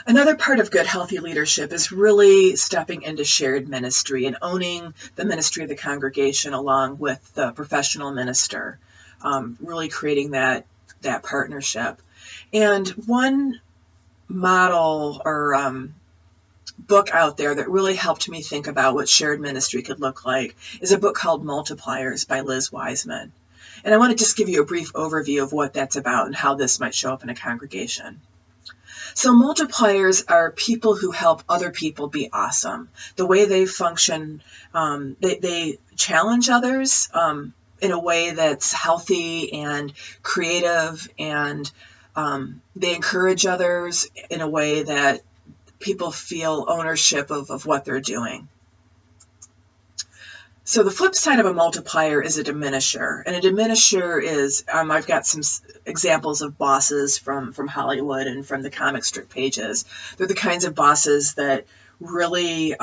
Another part of good, healthy leadership is really stepping into shared ministry and owning the ministry of the congregation along with the professional minister, really creating that partnership. And one model or book out there that really helped me think about what shared ministry could look like is a book called Multipliers by Liz Wiseman. And I want to just give you a brief overview of what that's about and how this might show up in a congregation. So multipliers are people who help other people be awesome. The way they function, they challenge others in a way that's healthy and creative, and they encourage others in a way that people feel ownership of what they're doing. So the flip side of a multiplier is a diminisher. And a diminisher is, I've got some examples of bosses from Hollywood and from the comic strip pages. They're the kinds of bosses that really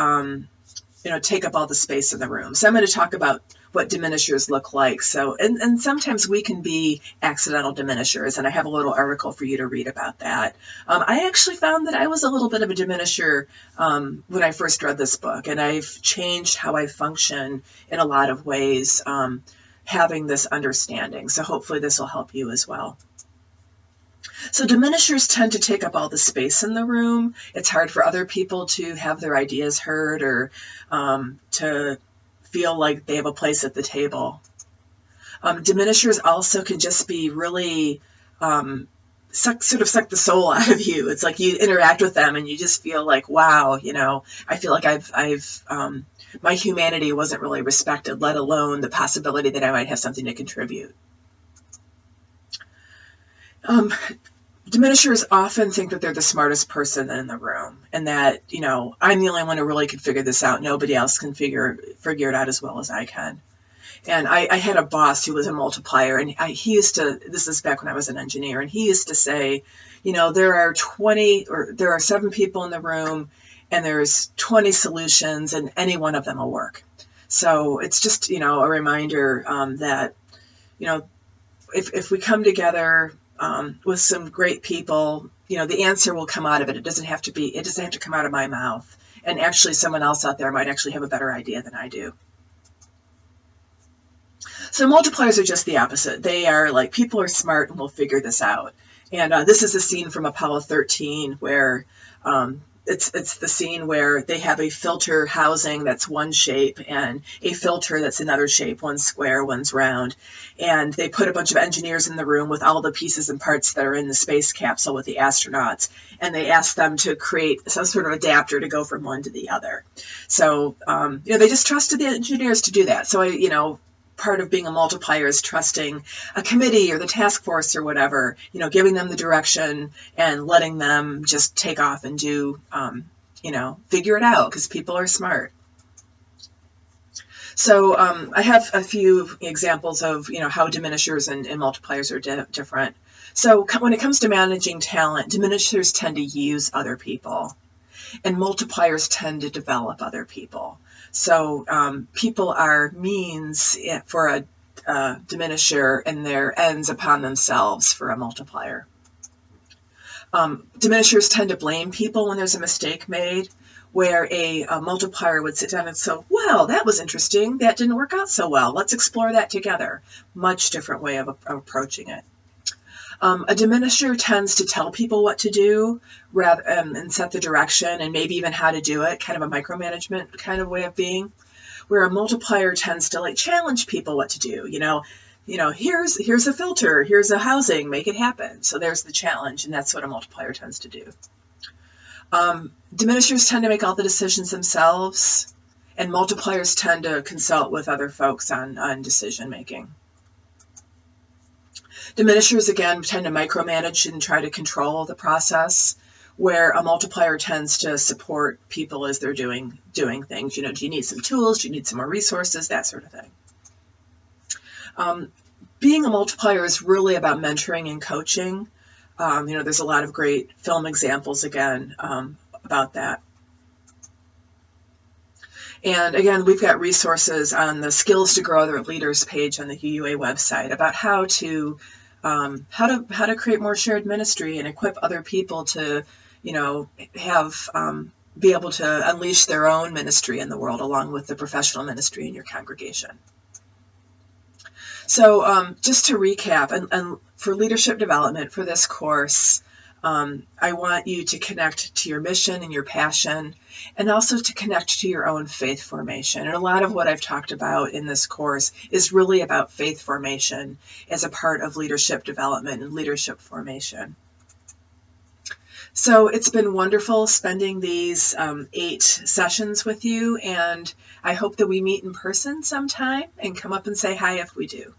take up all the space in the room. So I'm going to talk about what diminishers look like. So, and sometimes we can be accidental diminishers, and I have a little article for you to read about that. I actually found that I was a little bit of a diminisher when I first read this book, and I've changed how I function in a lot of ways, having this understanding. So hopefully this will help you as well. So diminishers tend to take up all the space in the room. It's hard for other people to have their ideas heard or to feel like they have a place at the table. Diminishers also can just be really suck the soul out of you. It's like you interact with them and you just feel like, wow, I feel like I've my humanity wasn't really respected, let alone the possibility that I might have something to contribute. Diminishers often think that they're the smartest person in the room, and that, I'm the only one who really could figure this out. Nobody else can figure it out as well as I can. And I had a boss who was a multiplier, and he used to, this is back when I was an engineer, and he used to say, there are 7 people in the room, and there's 20 solutions, and any one of them will work. So it's just, a reminder that, if we come together with some great people, the answer will come out of it. It doesn't have to come out of my mouth. And actually someone else out there might actually have a better idea than I do. So multipliers are just the opposite. They are like, people are smart and we'll figure this out. And this is a scene from Apollo 13 where it's the scene where they have a filter housing that's one shape and a filter that's another shape, one's square, one's round. And they put a bunch of engineers in the room with all the pieces and parts that are in the space capsule with the astronauts. And they ask them to create some sort of adapter to go from one to the other. So, they just trusted the engineers to do that. So part of being a multiplier is trusting a committee or the task force or whatever, giving them the direction and letting them just take off and do, figure it out, because people are smart. So I have a few examples of, how diminishers and multipliers are different. So when it comes to managing talent, diminishers tend to use other people, and multipliers tend to develop other people. So people are means for a diminisher, and their ends upon themselves for a multiplier. Diminishers tend to blame people when there's a mistake made, where a multiplier would sit down and say, well, that was interesting. That didn't work out so well. Let's explore that together. Much different way of approaching it. A diminisher tends to tell people what to do and set the direction and maybe even how to do it, kind of a micromanagement kind of way of being, where a multiplier tends to challenge people what to do. Here's a filter, here's a housing, make it happen. So there's the challenge, and that's what a multiplier tends to do. Diminishers tend to make all the decisions themselves, and multipliers tend to consult with other folks on decision making. Diminishers, again, tend to micromanage and try to control the process, where a multiplier tends to support people as they're doing things. Do you need some tools? Do you need some more resources? That sort of thing. Being a multiplier is really about mentoring and coaching. There's a lot of great film examples, again, about that. And again, we've got resources on the Skills to Grow Other Leaders page on the UUA website about how to create more shared ministry and equip other people to have be able to unleash their own ministry in the world along with the professional ministry in your congregation. So just to recap, and for leadership development for this course, I want you to connect to your mission and your passion, and also to connect to your own faith formation. And a lot of what I've talked about in this course is really about faith formation as a part of leadership development and leadership formation. So it's been wonderful spending these 8 sessions with you, and I hope that we meet in person sometime and come up and say hi if we do.